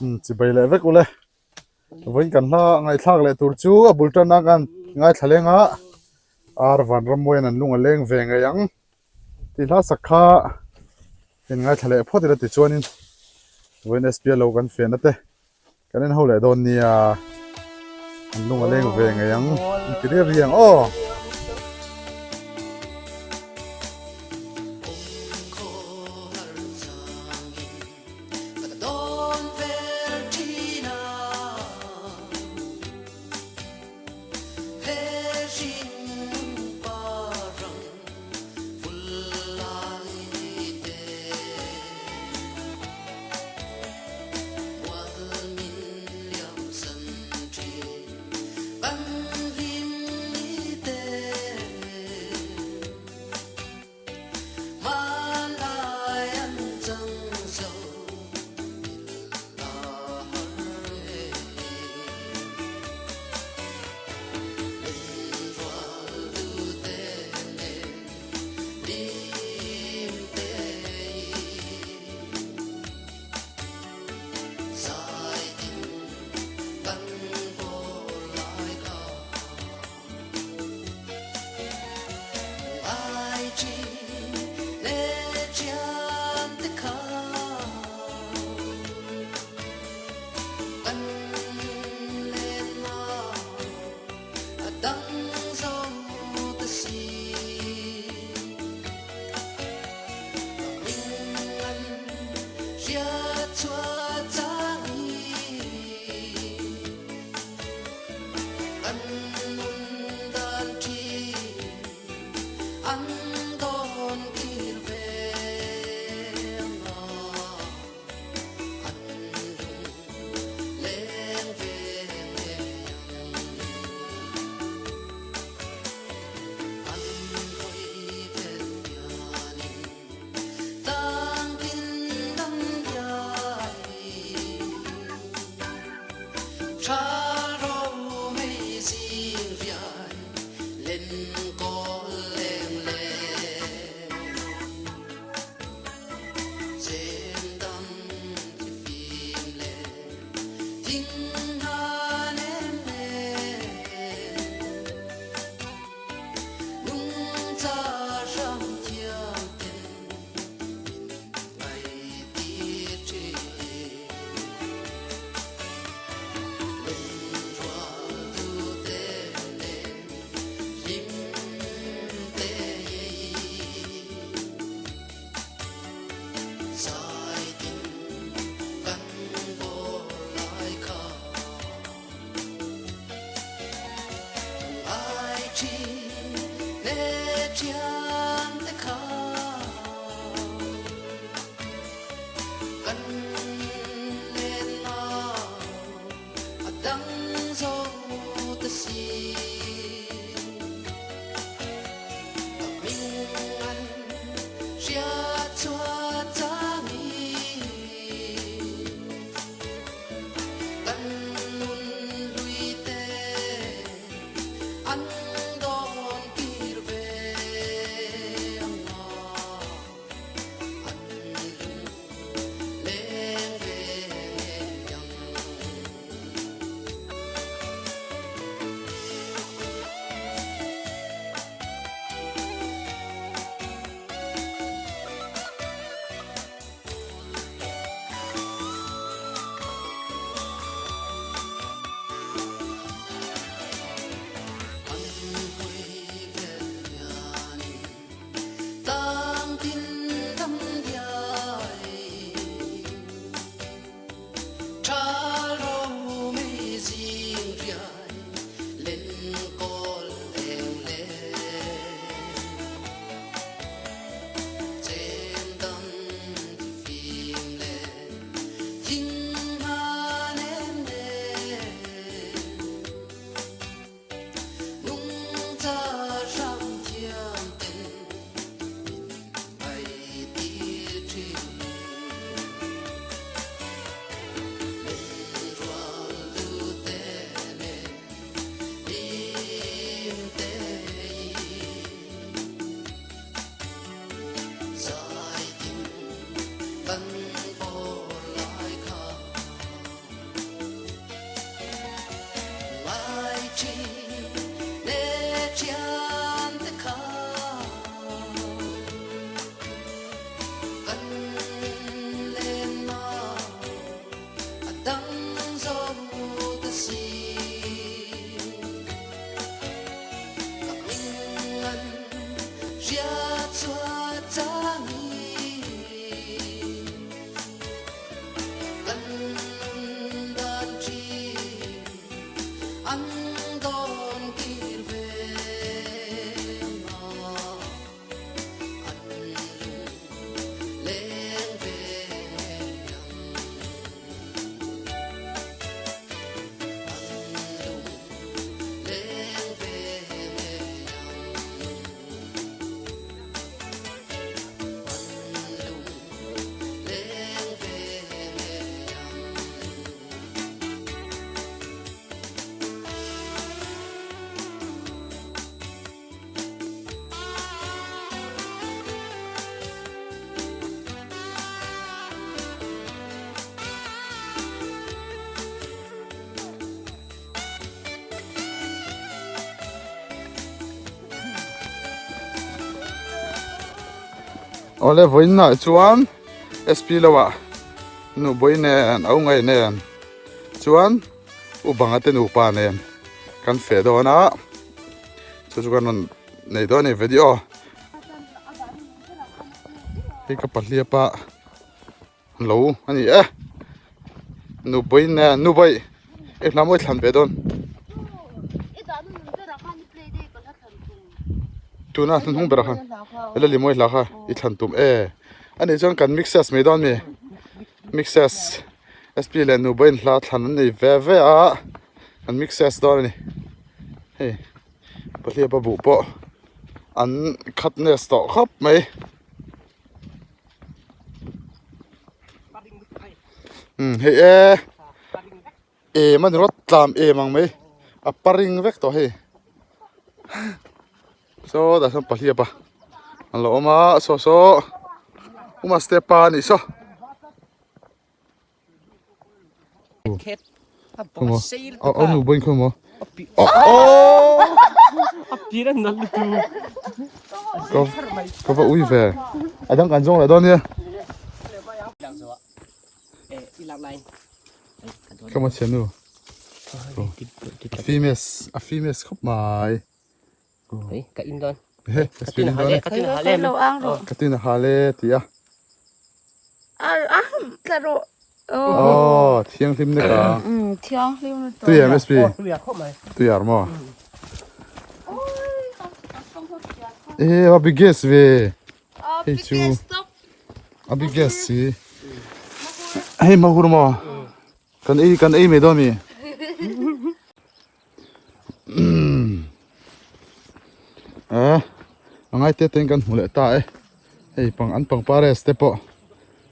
chỉ bay lại với cô lệ với cần la ngay thang lại tur chu a bul tan kan ngay thale nga ar van ram moin an lunga leng ve nga yang ti la sakha tin ngay thale phot ra ti chuanin với SPL lo kan fe na te kanen ho le don nia an lunga leng ve nga yang ti ri riang o ole voin na chuan SP lawa nu boy nen au ngai nen chuan u banga te nu pa nen kan fe do na chu chu kan nei do nei video hi ka pahlia pa lo ani nu boy nen nu boy e lamoi thlan ve don tuna thun hung bera khan ele limoi la kha I thlan tum ani chon kan mixes me don me mixes SP le nu boin hla thlan nei ve a kan mixes don ni hey pahlia pa bu po an khatness to khop mai hey man rot tlam mang mai a paring vek to hey so da sam pahlia pa an lo ma so uma stepa ni so nu boin khomo apira nal tu ko va ui ve adang kan jong la don ya come on nu a famous khop mai ka in don katina hale lo ang ro katina hale tia claro thiang lim ne ka thiang lim to tu ya MSP tu ya mo a big guess ve hey chu a big guess si hey mahur mo kan ei me do mi angai te ten kan hule ta hey pang an pang pare stepo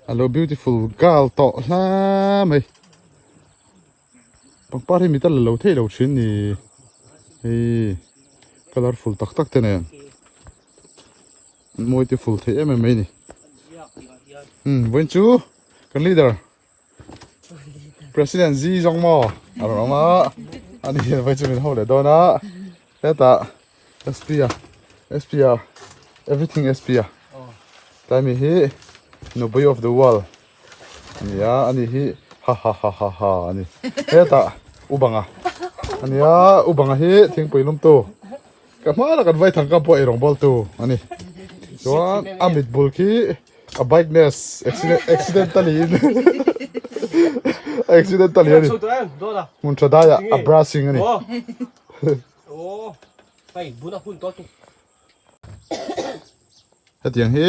hello beautiful girl to la mai pang pare mi ta lo the lo chin ni hey colorful tak tak te ne beautiful the em mai ni when chu kan leader president Xi Jong mo aro ma ani vai chu min hole do na eta SPR everything SPR time hi no boy of the wall ya ani hi ha ani eta ubanga ani ya ubanga hi thing poilum to kamara kan vai thang ka po erong bol to ani so amit bul ki a bike ness accidentally ani mun chadaya a brushing ani phải bún là phun tốt đi cái tiếng hi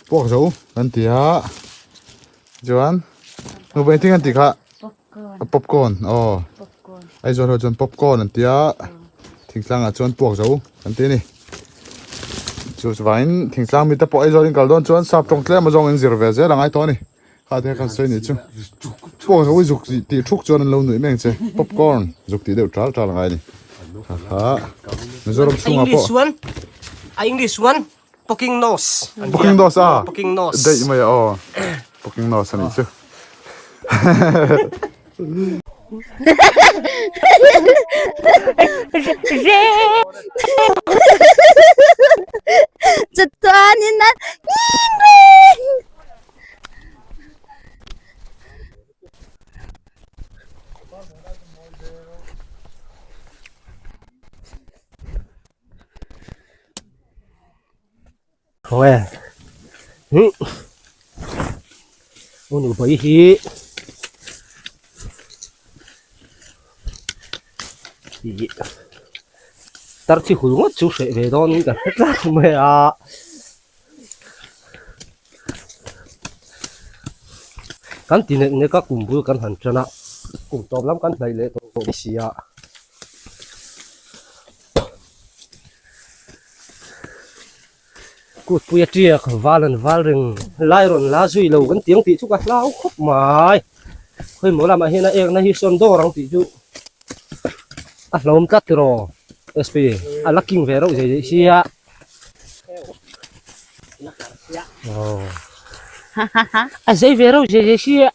buộc dấu ăn tía Joan nó bên tiếng ăn tía khá popcorn ai cho nó chọn popcorn ăn tía thỉnh sang à chọn buộc dấu ăn tía này chú vайн thỉnh sang mi ta po ai cho đến cả đón chọn sạp trong tle mà dòng anh zero về thế là ngay to này khá thế kan xoay này chứ buộc dấu dục tí thuốc cho nên lâu nữa mình chơi popcorn dục tí đều trả là ngay này English one, English one, poking nose. Poking nose Poking nose. Đây mày poking nose này chứ. Chật toan in nan Thôi à. Ôn bấy hi. Tar chi khul ngot chu se ve don ka ta me a. Kan tin ne ka kum bu kan han chana. Kum top lam kan lai le to sia. Cút puya tia valan valring lairon la zui lo kan tiang ti chu ka lau khop mai khoi mo la ma hena ek na hi son do rang ti chu a hlom kat ro sp a laking ve ro je sia a zai ve ro je sia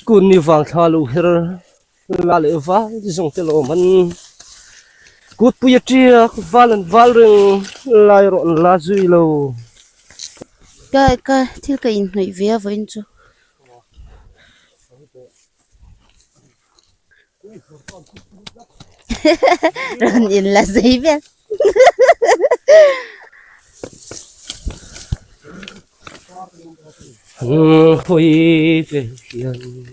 kun ni wang thalu her là lệ va dùng cái lỗ mình cút bùi chia val rừng lại rộn lá duy lâu cái thiếu cái in này về với chú rồi in là gì vậy hồi về hiền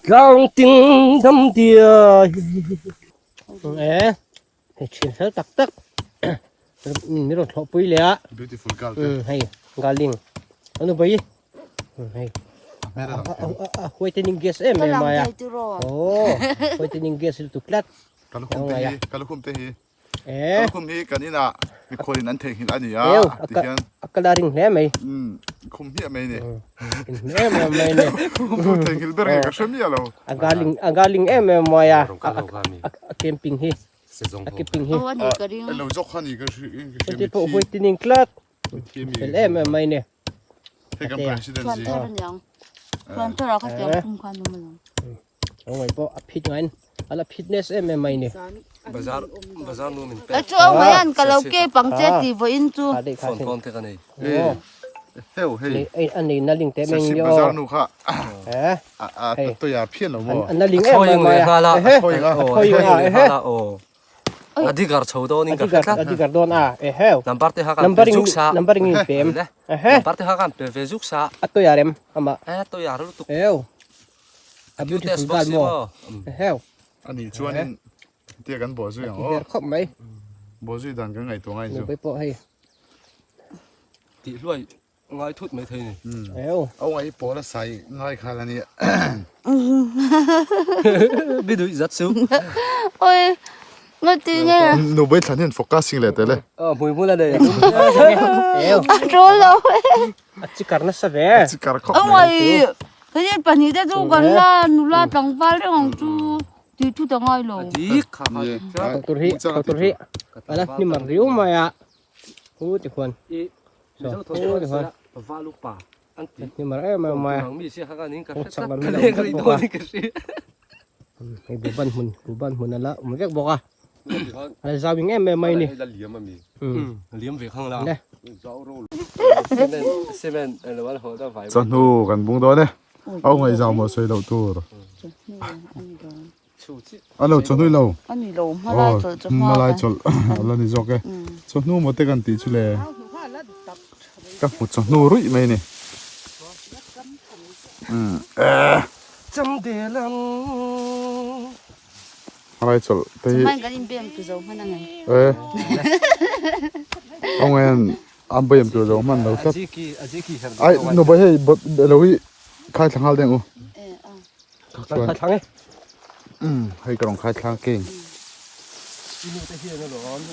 gang tiếng đâm tia ế chuyện hết tắc tắc mình rồi thọ bùi lẹ beautiful girl hay galing ano ba yi hay meron huwag tining guess em cái may làm maya thầy tu rồi oh huwag tining guess itu tuklat kalukum tehi eh kalukum hi kanina mi kholin an theng hin ani ya ew tihian akalaring ne may khum hi mai ne em may ne theng hil ber ka shami alo agaling em maya camping hi camping hi ô anh cái đi lo jok khani ka jadi po huwag tining klat em may ne he kam toàn presidency theo anh nhang toàn theo là cái tiếng không khoan đâu mà oh my po apit ngayon ala fitness em may ne bazar nu min cái chỗ mấy anh cái lâu kia bằng chết thì với in chú kade phone kade phone te kanai heo hey ai anh này naling te se meng si yo bazar nu kha eh to ya phian lo mo anh naling em thôi may người maya hala thôi nga thôi nga hala o adigar chawdo ning ka kha adigar don heo number te ha kan numbering juk sa numbering in pem number te ha kan pe juk sa ato yarem ama to yaru tu heo a test beautiful box gal mo heo ani chuanin tia kan bo zu yang her khop mai bo zu dan ka ngai to ngai no zu pe po hay ti luai ngai thut mai thei ni heo au ngai po la sai ngai khala ni bi du zat su ôi ngồi tí nghe no bai than hen focusing le tele mui mu la de heo ăn trốn đâu achi karna sa ve chi kar khop ông ơi thế nên bạn nghĩ ra chú gần là nụ la tầng pha đấy không chú thì chú tầng ai rồi di kha kauturhi ala ni mar riu maya hu ti khon va lu pa an ti ni mar em maya mang mi se ha kan ning ka Sak ban ka mi le lau ri kat do boka. ni ka si ai buban hun ala umrek boka ala zawing em mai ni liam ve khang la ne seven lo wal ho da vai chan hu kan bung do ne au ngai jaw mo soi lo tu ro chu chi alo chan hui lo anh đi đâu mà lại cho cho ma hoa lai chol ala ni jok e chan hu mo te kan ti chu le ka pu chan hu rui mai ni cham de lam alai chol te mai cái in bem cứ giống hơn này au ngai am bayam tu zo man lo tap aji ki har ai no ba hei lo hi khai thang hal deng u thang ấy hei karong khai thang king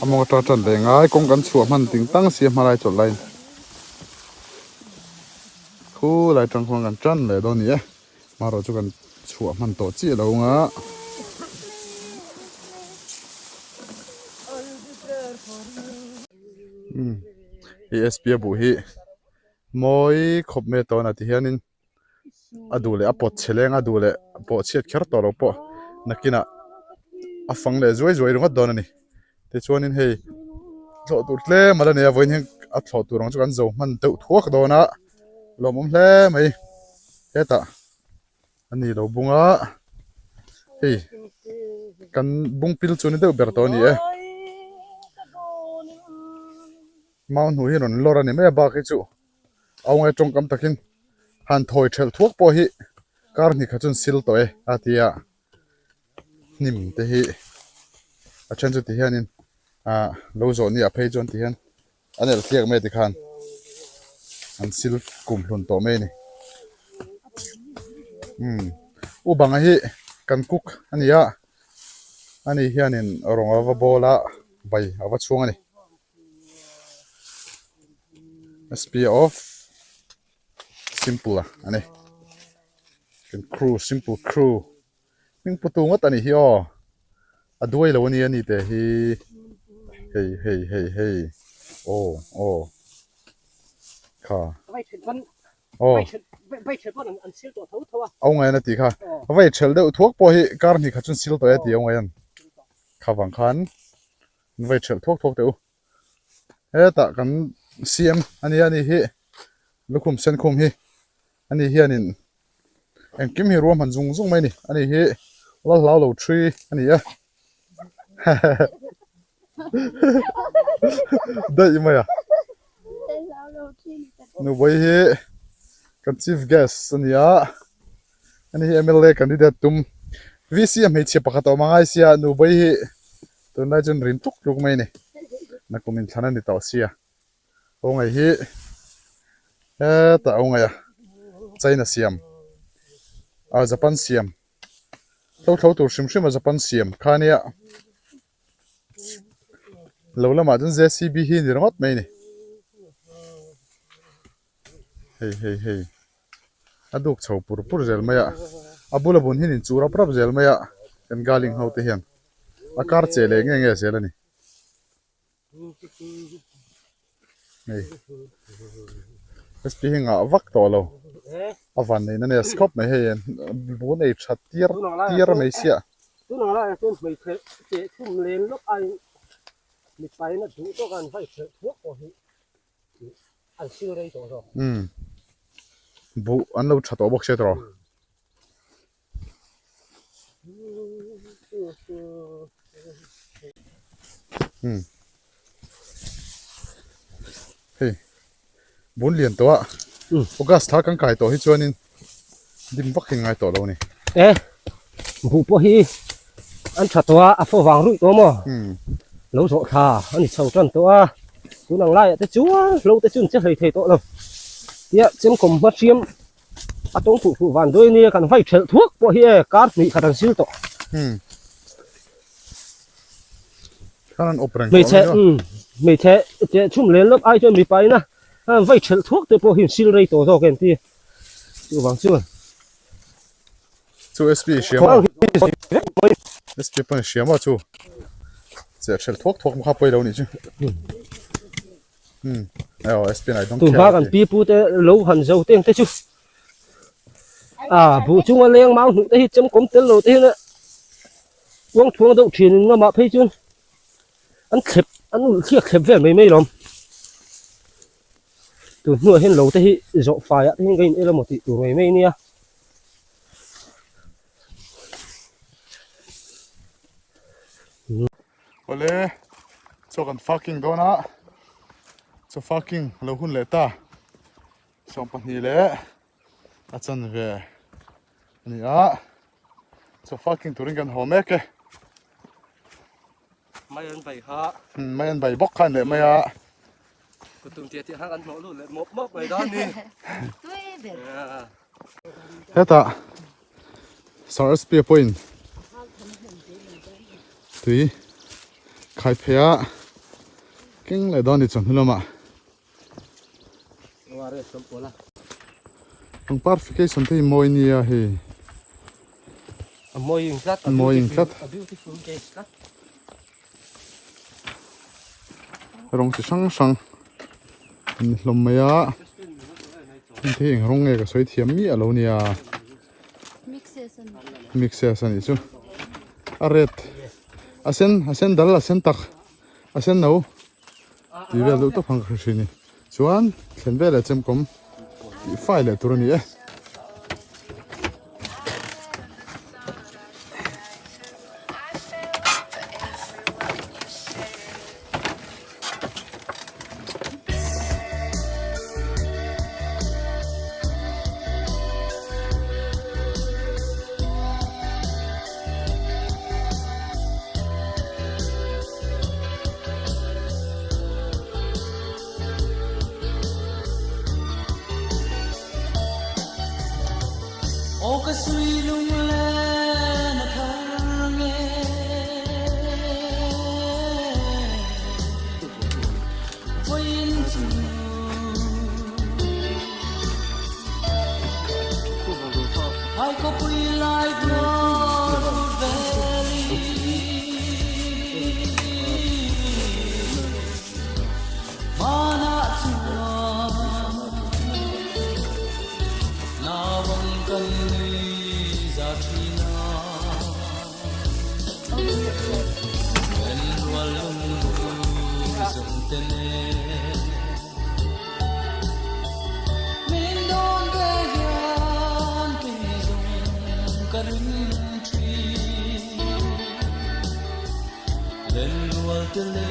among ta chan le ngai kong kan chu man ting tang si ma lai chol lai khu lai tang khong kan chan le do ni e ma ro chu kan chu man to chi lo nga ESP bu hi moi khop me to na ti hianin adule apot cheleng adule po chiat kher to ro po nakina afang le zoi zoi ronga don ani te chuanin hei tho tur tle mala ne voin hen a tho tur rong chu kan zo man te thuak do na lomom hle mai heta ani lo bunga hei kan bung pil chu ni de ber to ni e maun hu hi ron lor ani me ba ki chu awngai tong kam takin han thoi thel thuak po hi kar ni khachun sil to e atia nim te hi a chen chu ti hianin lo zo ni a phei chon ti hian anel thiak me ti khan an sil kum hlun to me ni u banga hi kan cook ania ani hianin ronga va bola bai awa chung ani SP off simple ane can crew simple crew ming putu ngot ani hi o aduai lo ni ani te hi hey oh kha oh vậy thế bọn anh xíu tổ thấu thấu à ông ngày này tí kha vậy chel đâu thuốc po hi car ni khachun sil to ti ông ngày anh khawang khan vậy chel thuốc thuốc đâu he ta kan cm ani hi lukhum sen khum hi ani hi anin em kim hi rom han zung mai ni ani hi la lo tree ani ya đây mà à nu vậy hi kan chief guest ani ya ani hi MLA candidate tum VCM hi chepa khato mangai sia nu vậy hi tu na chun rin tuk luk mai ni na kumin thana ni taw sia o ngai hi ta o ngai à China siam Japan siam thâu tu shim shim Japan siam khania lâu lắm mà chân JCB hi ni rongot mai ni hey aduk chho pur zel maya abula bun hin in chura prap zel maya kan galing ho te hian akar chele nge selani hey speaking a vak to lo avan nei nane scope mai hen bu nei that tier mai sia tu nó lại trên mấy thế chế chung lên lúc anh mình phải nó chủ choกันphải thuốc của anh siêu đây rồi bu an lo that obok se tro hey bun lian to a focus tha kan kai to hi chuanin dim vak hingai to lo ni ê vụ po hi anh chặt toa à phô vàng rụi to mà lâu rõ thà anh sầu trần toa tú nàng lại tới chúa lâu tới chun chết thầy to đâu tiệt chém cùng mất chiếm à trong phụ vàng đôi nia cần phải trợ thuốc po hi cát bị khả năng siêu to khanan oprang mày thế chế chung lên lớp ai cho mày phải na phải trợ thuốc tới po hi siêu đây to rồi cái gì chú vàng chưa chu SP siam SP pan siam a chu che chel thok ma poi lo ni chu ayo SP này don't tụi ba cần pi pu te lâu hẳn dầu tiếng te chu à vụ chung anh lên máu nụ te chấm cốm tên lâu te nữa uống thuốc đậu truyền nó mà thấy chưa anh khép về mấy lắm tụi nuôi hen lâu te dọ phải á thế cái này là một tỷ tụi mấy nia ole cho kan fucking dona cho fucking lo hun le ta som pan hi le a chan ve ni a cho fucking turing kan home ke Mấy anh bày ha. mai an bai bok khan le mai a Cô tụi tiệt thì hát ăn mẫu luôn lại mốc mày đó đi. heta sar SP point tui khai phea king le don ni chon hulama Ngare som pola ang verification te moi ni a he môi cắt beautiful case cắt rong chi sang ni hlom maya thi eng rong nge ka soi thiam mi alo nia mixation isu aret asen dal asen tak asen no ti ve lu to phang khrini chuan thlen ve le chem kom file le tur ni e ô cái suy lung lên thang nghe với ai có quy lại Broadwood Valley mana chua na tene min don de yan pi zong karin tri len rual tele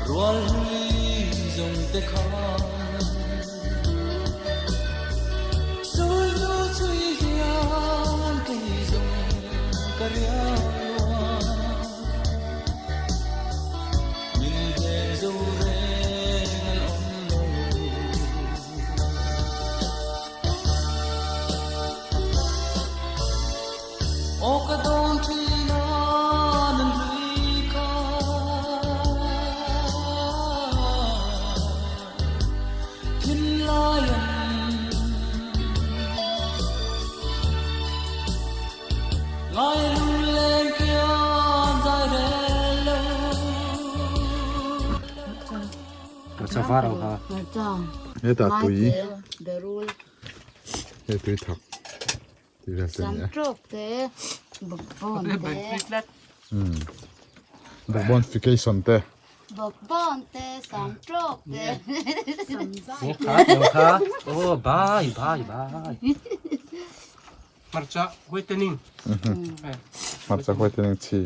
rual hui zong te khan sui nu chui yan pi zong karia Sa farang ha. Mà chồng. Nghe ta Mai tùy, thế, để rồi nghe tùy thật. Thì ra tên sắm nhé. trộp thế, bọc bòn thế, The bonification te. bọc bòn thế, sắm trộp thế. Ni khá nhiều khá. Ô bye. Marcha, wait tening. Mặt sa khoai tên chi.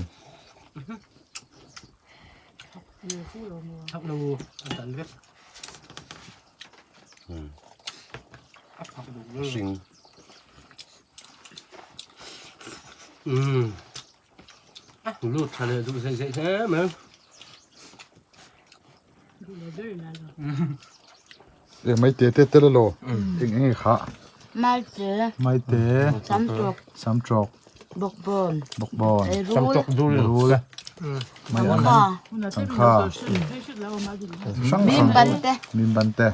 Thắp lâu, anh tận viết. Sinh. Lụt thà lệ dụ dậy thế mà. Để mấy tế tế tế lô. Anh khá. Mai thế, Mấy tế. sắm trộp, Sắm trọc. bọc bòn, Bọc bòn. để Chăm rồi chọc du lịch. Rùi. Mấy sắm ăn. kho, Sắm kha. Sáng bìm sáng. bánh thế. Mìm bánh te.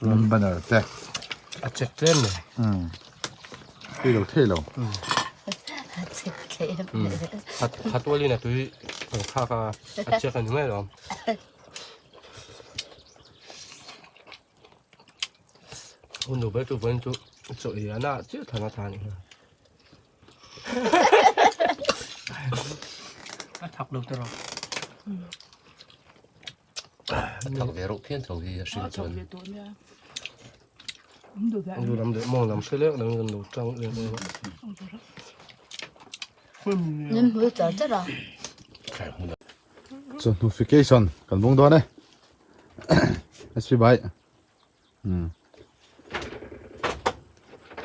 Mìm bánh ở te. À chết tên này. Thế lô. Chết kém. Hạt tua đi này tụi khá à chết cái này rồi. Hôm đầu bé tụi vẫn tụi chỗ gì à chứ thằng nó thằng này. Thắp lâu rồi. Thằng về rộng thiên thằng gì sinh存. Dù làm để mong làm xe lek đang gần đầu trăng lên đây. Nhưng hứa chở chết rồi. So, notification. Cần bông đó này. SP bài.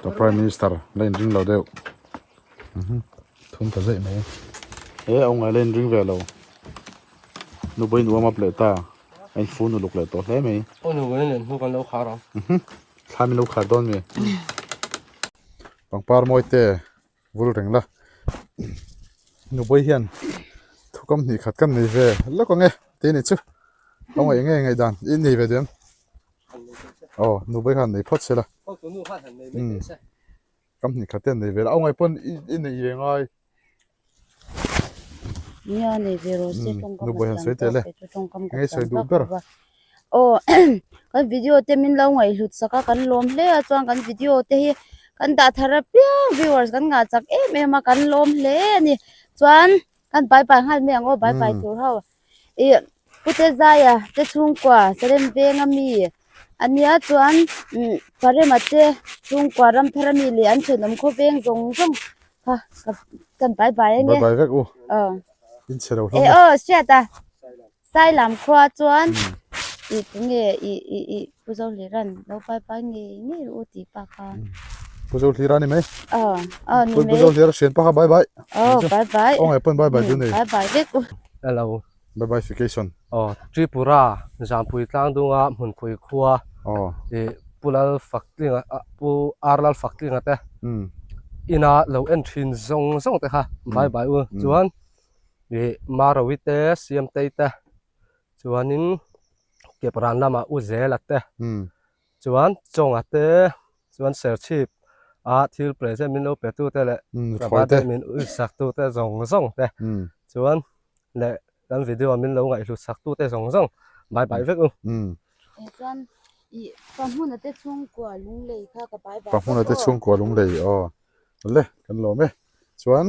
The Prime Minister lên ring lầu đều. Thun ta dậy mấy. Ê, ông ấy lên ring về lầu. Nó bây giờ mập lại ta. Anh phun nó lục lại tốt đấy mày. Ôi nó vẫn lên, nó còn lâu khá rồi. Khai mình lâu khá đón mày. Bằng par môi tê. Vô rừng là. Nó bây hiền. Thu cầm thì khát cầm này về. Lỡ có nghe. Tên này chứ. Ông ấy nghe ngày đàn. In này về dem. Ồ, nó bây hẳn này phốt xe là. Cầm thì khát tên này về là. Ông ấy pôn in này về ngay. Nhớ này về rồi sẽ trong nó bây hẳn xoay tê lệ. Ngay xoay đủ cơ rồi. Ồ, cái video te min lâu ngày lụt saka kan lom le chuan kan video te hi kan da therapy viewers kan nga chak em kan lom le ni chuan kan bye bye hal me ngo bye bye tur ho e pute zaya te chung kwa serem ve ngami ania chuan pare mate chung kwa ram therami le an chenom kho veng zong zong ha kan bye bye nge Bye bye vek u. In xe đâu e shit ta sai lam khwa chuan i nghe i bu dâu lì rần đâu bye nghe u tí pa ka bu dâu lì ra này mấy ni bu dâu lì ra xuyên pa bye bye bye ông ấy pun bye bye này bye bye đấy Hello. bye bye vacation Tripura zampui tlang dunga mun pui khua e pulal fakling pu arlal fakling ate ina lo entrin zong zong te ha bye bye u chuan e marawite siam teite chuanin kepran lama u zelate chuan chong ate chuan serchip thil present min lo petu te le rabate min u sak tu te zong zong te chuan le kan video min lo ngai lu sak tu te zong zong bye bye vek u chuan i pamun ate chung kwa lung lei kha ka bye bye pamun ate chung kwa lung lei le kan lo me chuan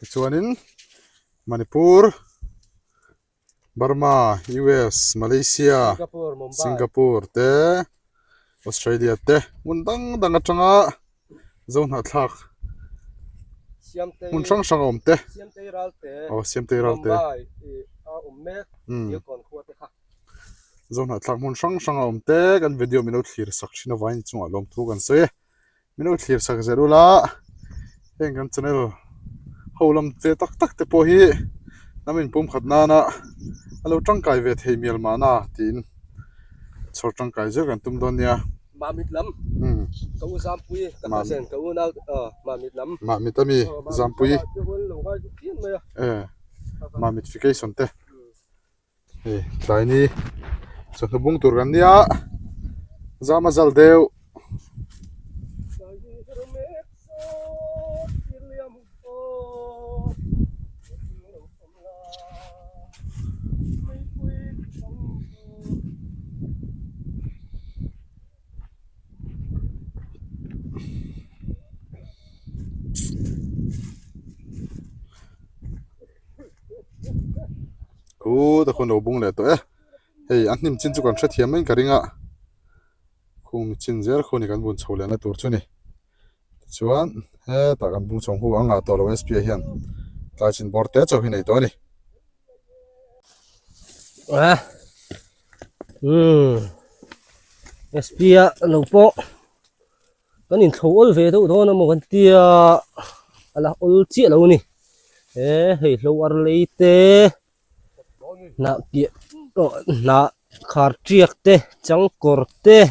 chuanin Manipur, Burma, US, Malaysia, Singapore, Mumbai. Singapore te Australia te mun dang atanga zone hathak Siam Tây, mun sang om te Siam Tây ral te. Siam Tây ral te Mumbai, Mek, yêu còn khua te khác. zone hathak mun sang om te kan video minut clear section of wine chunga lom thu kan se minut clear sak zerula heng kan channel holam te tak te po hi namin pum khatna na alo tangkai ve thei mial mana tin chor tangkai je kan tum don nia Mà mít lắm. Cậu giam pui, cậu Mà- sen cậu nào mà mít lắm. ma mitami zampui Eh. ma mitification te tlai ni chatu bung tur kan nia zama zal deu ta khon lo bung le to hey an nim chin chu kan tha thiam mai karinga khung chin zer khoni kan bun chhole na tur chu ni chuan he ta kan bung chong hu anga to lo sp hian ta chin bor te chaw hi nei to ni Espia lâu po. Cái nhìn thấu ol về đâu đó nó một con tia là ol chia lâu nè. Hey lâu ar lấy tê. Na kia na khar triak tê trắng cor tê.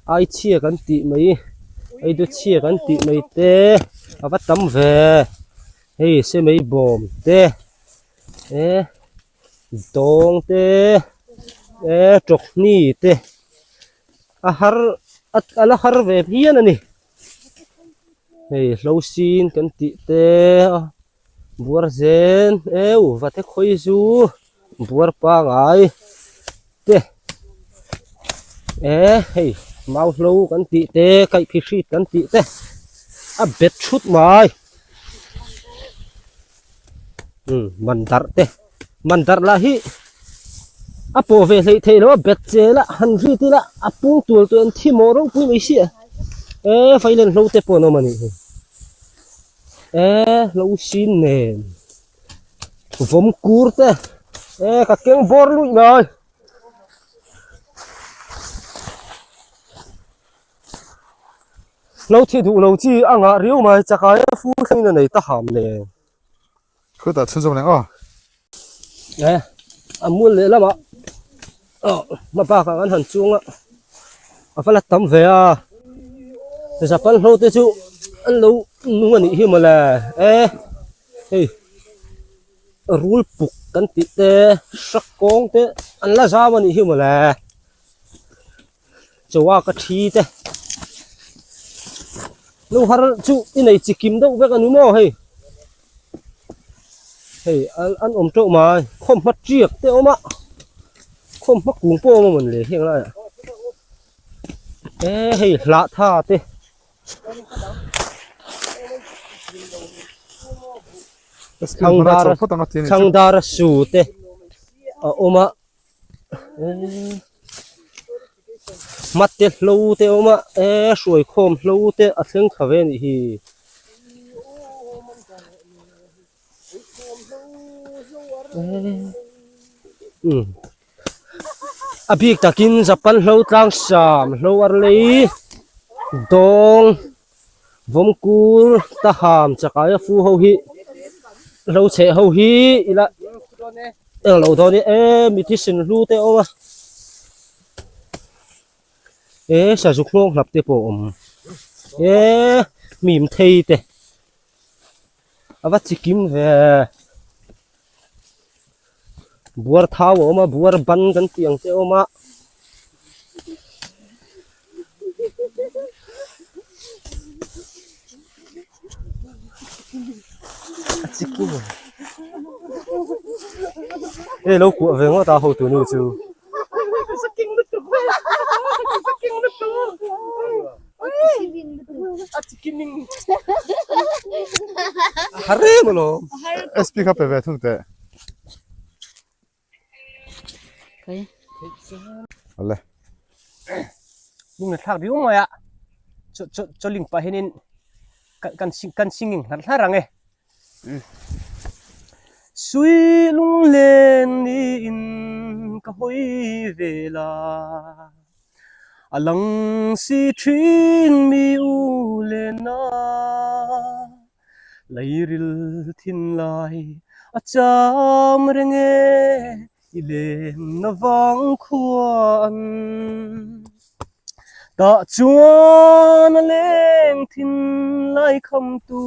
Ai chia cái tị mấy ai đứa chia cái tị mấy tê. Bắt tấm về. Hey xe mấy bom tê. Dong tê. Trọc ni tê. Ala har về hiền này. Hey lâu xin cái tị tê. Buar zen và thế khôi du buar pa ngai te hey mau lâu kan ti te kai phi shit kan ti te a bet chut mai mandar la hi a po ve sei the lo bet che la han ri ti la a pu tul tu an thi mo ro pu mai si failen lo te po no mani lâu xin nè vốn curte các tiếng bor lụi rồi lâu thì đủ lâu chi ăn à riu mà chắc cái phu sinh này ta hàm nè khu ta chun zom le muốn lẽ lắm ạ mà ba cái ăn hẳn chuông á phải là tắm về à để sao phân lâu thế chú ăn lâu nung anh hi mà là hey rul puk kan ti te sak kong te an la za mani hi mà là chawa ka thi te lu har chu inai chikim do ve kan mo hey an om tro mai khom mat chiek te oma khom mak kung po ma man le hiang la hey la tha te thằng đara su te oma mắt te lâu te oma suy khom lâu te a theng khave ni hi abik takin japan lâu tlang sam lâu ar lei dong vom kur ta ham chakaya fu ho hi lâu chế hầu hi là lâu đó đi mi thi sinh lu te oma sa dục long nạp te pom mìm thây te avat chikim về buar thao oma buar ban kan tiang te oma chikim lâu của về ngõ tao hậu tụi nó chứ hari malo SP ครับไปเวทุกแต่ cái เอาเลย lung na thak diu moya cho ling pa henin kan singing har harang e sui lung len ni in ka hoi vela alang si thin mi u le na lairil thin lai acham renge ilem na wang khuan ta chuan leng thin lai kham tu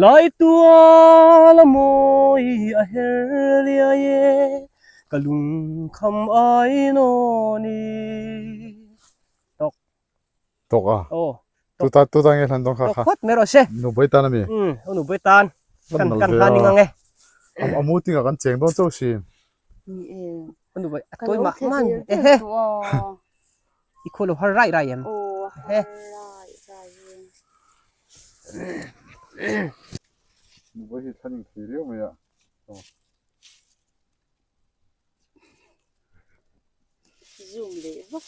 lai tua la moi a helia ye kalung kham ai no ni ตกอ่ะ oh ตัวตาไงทันต้องค่ะ tok ค่ะ khat mero se หนูไปตานะมี nu boi tan kan han ning nge เอามูติ้งกันเจ๋งต้องเจ้าชิน nu boi cái toi lỗ ma thế man thì he wow i kholo har rai rai em ô Ê. lại ra หนูไปเห็นทันยังทีเดียวไหมอ่ะ zoom để vấp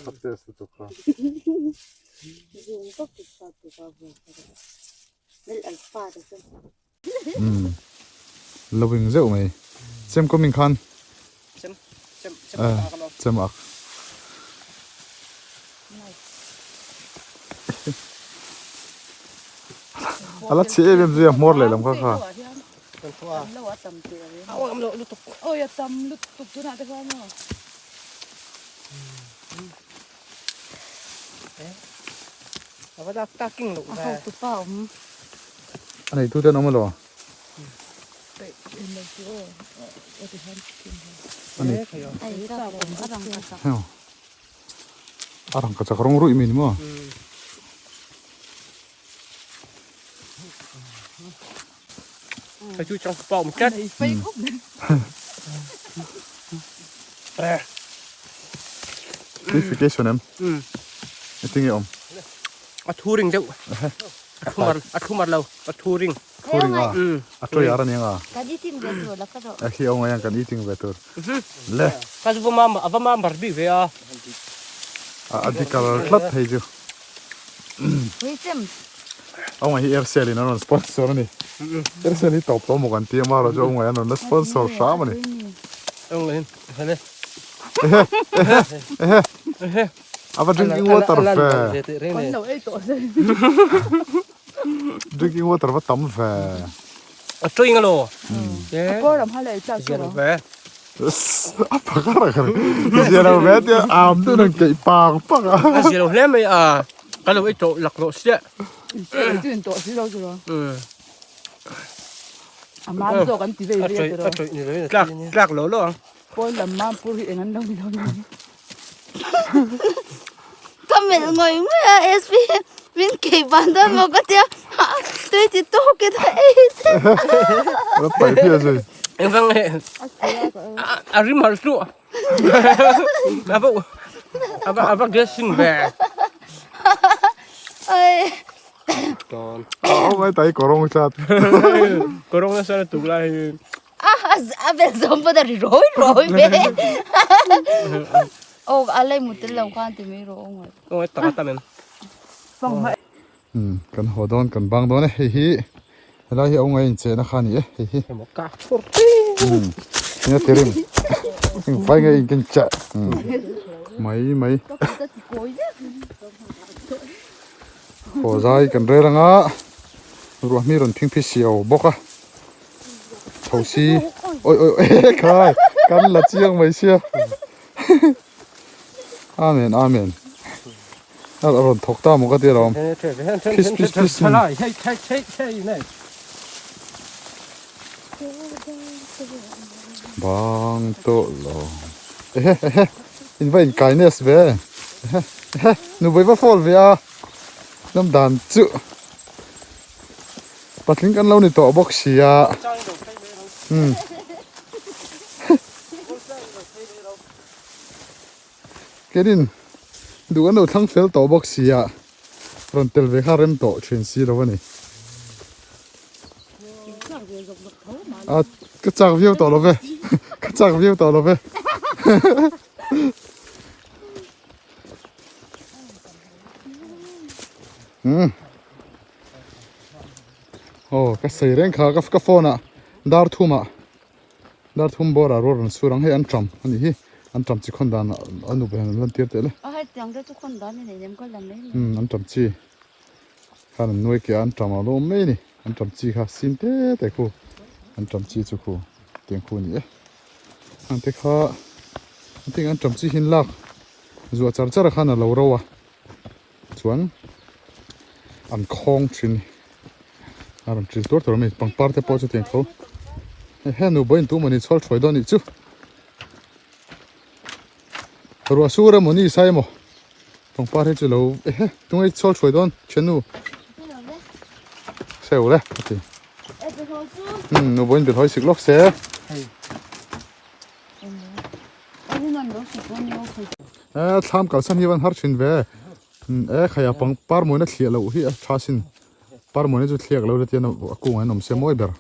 ทัดเตสตุกค่ะ zoom vấp thì sao thì sao vậy nên alpha đó chứ เราวิ่งเร็วไหมเซมก็มิงคัน chem เซมอักอะไรเชี่ยเป็นเรื่องมอดเลยลำค่ะค่ะ kan thua lâu ở tầm tiền đấy awam lo lu tok ôi tầm lúc tục tu nào được không nhở apa dak taking lo không tu bao อันนี้ตัวเดินออกมาหรอ อันนี้ ai ra cũng ở đằng kia sao เฮ้ยอารังกระจักรองรุ่ยมีนี่มั้ง phải chui trong bò một cái phải khóc đấy Purification em cái tiếng gì ông à thu ring đâu à thu mặt lâu à thu ring Touring à à tôi ở đây à cái gì tìm được rồi là cái đó khi ông ấy cần eating better le cái gì mà mà barbie về à à đi cả lát thấy chưa với xem ông ấy Aircel nó là sponsor này Aircel thì top một cái tiền mà rồi cho ông ấy nó là sponsor sao mà này ông lên lên à và drinking water về con đầu ấy tổ rồi drinking water và tắm về à trôi ngay lo cô làm hai lời chào giờ chú về apa cara kan dia nak bet dia am tu nak kai pang pang à giờ lên mấy à cái lo ấy chỗ lạc lộ xe chuyện tổ chứ đâu rồi ừ à má做緊自己嘅嘢咯， lạc lỗ lo con làm má phụ hiện anh đâu đâu Kami ngồi mới SP mình kể bản thân một cái tiếng tôi chỉ tốt cái đấy nó phải phía rồi em vâng này à rim hal su à vâng dia xin về ơi còn ông ấy tay corong chat corong nó sẽ tụt lại à bây giờ bắt đầu rồi bé ô anh lấy một tấm lòng khoan thì mới rồi ông ấy tao tao mình vâng vậy kan hodon kan bang don hi hi la hi ông ấy che na khani hi hi một cá phốt ni terim phải ngay kan cha mấy ho zai kan re ranga ruah mi ron phing phi siao boka thosi oi khai kan la chiang mai sia amen amen à rồi thọc ta một cái gì đó này bang to lo in vain kindness về nu bây giờ fall về à năm đàn chữ bắt lính ăn lâu này to box xì à cái din đủ ăn đầu thăng phèo to box xì à rồi tel về khá rem to chuyện xì đâu vậy cái chạc view tỏ nó về cái chạc view tỏ nó về cái sấy rèn khá cái phone à dar thum bora rồi surang hay ăn trầm anh hi ăn trầm chỉ con đàn anh nộp hàng lần tiệt đấy hay tiếng cái chút con đó này em có làm đấy ăn trầm chi hắn nuôi cái ăn trầm alo mấy nè ăn trầm chi khá xin thế thế cô ăn trầm chi chú cô tiếng cô nhỉ ăn thế khá anh tiếng ăn trầm chi hin lạc dù chả chả khá là lâu rồi à chuan ăn khong chín ăn chín tuổi rồi mình bằng parte po cho tiếng cô he nu boin tu mani chol choi do ni chu ro su ra moni sai mo pang par he chu lo he tung ai chol choi don chen nu seu le ti nu boin be hoi sik lok se tham kal san hi van har chin ve khaya pang par mo na thlia lo hi thasin par mo ne chu thliak lo le tian ku ngai nom se moi ber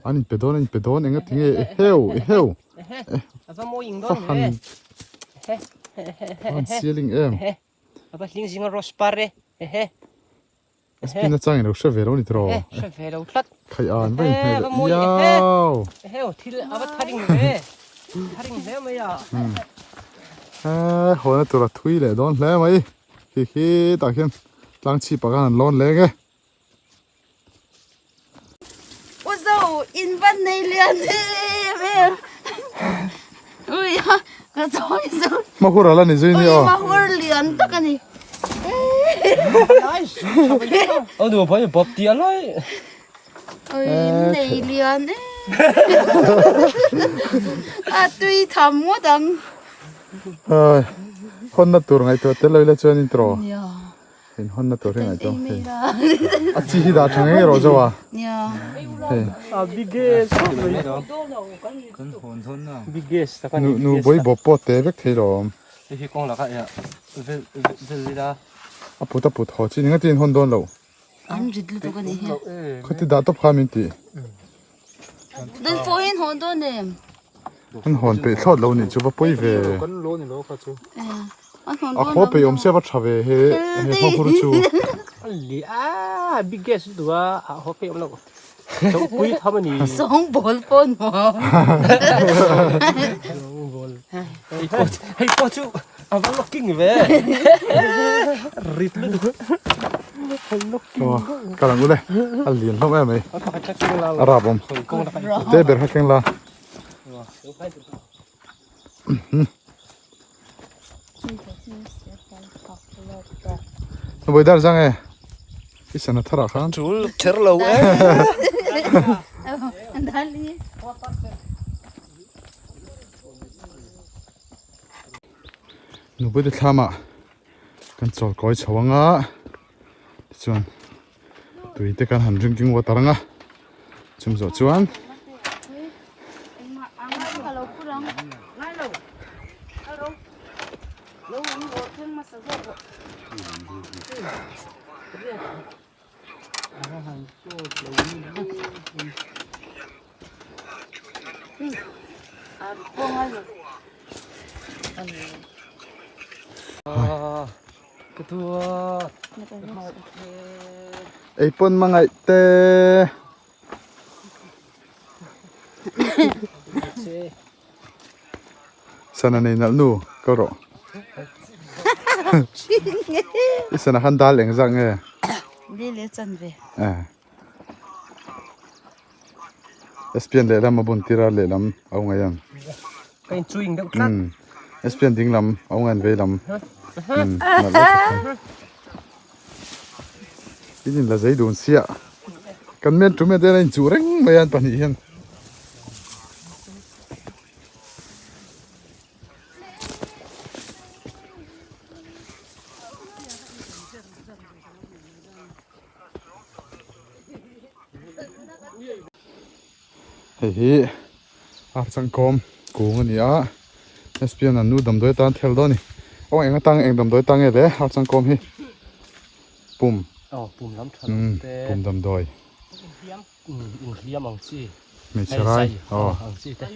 anh pedon anh tiếng heo anh ceiling em apa ling singa rospare spin chang no she vero ni tro she velo tlat khai an vai yao heo thil apa tharing me maya hồi nãy tôi là thui lệ đón lẽ mấy khi ta khiên lang chi bạc ăn lon lẽ cái ôi dâu in văn này liền mẹ ui cái thôi dâu mà hura là này gì nhỉ mà hura liền tất cả này đùa phải bóp tiền rồi ôi này liền tuy thầm quá đằng hôn na tur ngay to tel lấy chuan intro in hôn na tur ngay to chi hi da thang ei ro jawa biggest biggest nu boi bo po te vek thei rom hi kong la ka ya velida aput ho chi ninga tin hon don lo anh rít lu cái này khoti da top kha min ti đơn phô hin hồn đó nè an hon pe thot lo ni chu ba poi ve kan lo ni lo ka chu a kho pe om se ba thave he ho huru chu ali biggest dua ho pe om lo so pui thamani song ball phone mà hey po chu ava looking ve rit lu kalang ule alien long em ai arab om te ber hakeng la boi dar jang e isana thara khan chul therlo dali nu boi de thama kan chol koi chawanga chuan tui te kan han drinking water anga chum zo chuan ketua ei pon mangai te sana nei nal nu ko ro isana han dal eng jang e đi lấy chân về espian le lam abun tira le lam au ngayan kain chuing deuh tlat espian ding lam au ngan ve lam ini la zai don sia kan men tu me de len chu reng mayan pani hian hei hi ar chang kom kung ania SPN an nu dam doi tan thel do ni ong eng tang eng dam doi tang e de har chang kom hi pum Pum lắm thật pum dam doi in hiam ang chi mi charai ang chi te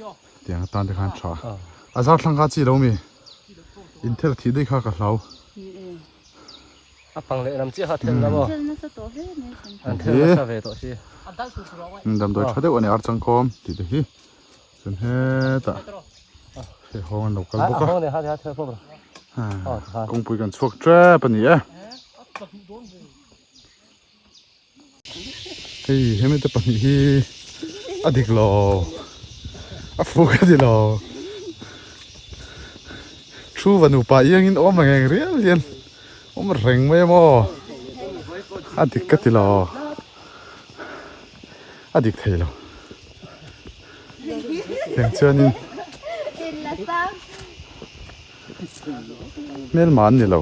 tiang tan de khan tha azar thlang kha chi lo mi in thel thi dei kha ka hlau pang le nam chi ha thel lamo nó sẽ tổ hết này an thel sa ve to chi dam doi thade oni ar chang kom ti de hi chen he ta he hong lo kal boka hong ne ha thel po kong pui kan chuak tre pani e hei hemi te pani hi adik lo a fu ka di lo thu vanu pa yang in om ngeng rial lian om reng me mo adik ka ti lo adik thei lo teng chuanin mel man ni lo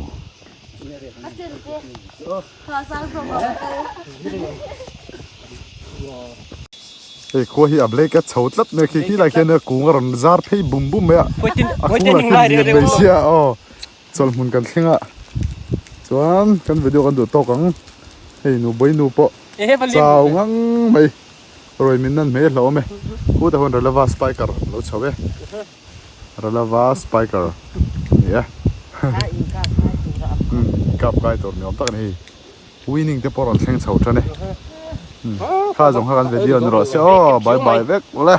ei ko hi able ka chhotlat me khi la khen ku ngaron zar phei bum bum me a Wait in lai re be sia o chol mun kan thlinga chuan kan video kan du to kang hei nu boi nu po chao ngang mai rồi min nan me lo me ku ta hon relava spiker lo chawe relava spiker ya kap kai tor mi om tak ni winning te poron thleng chho thane kha jong kha kan video ni ro se o bye bye vek ole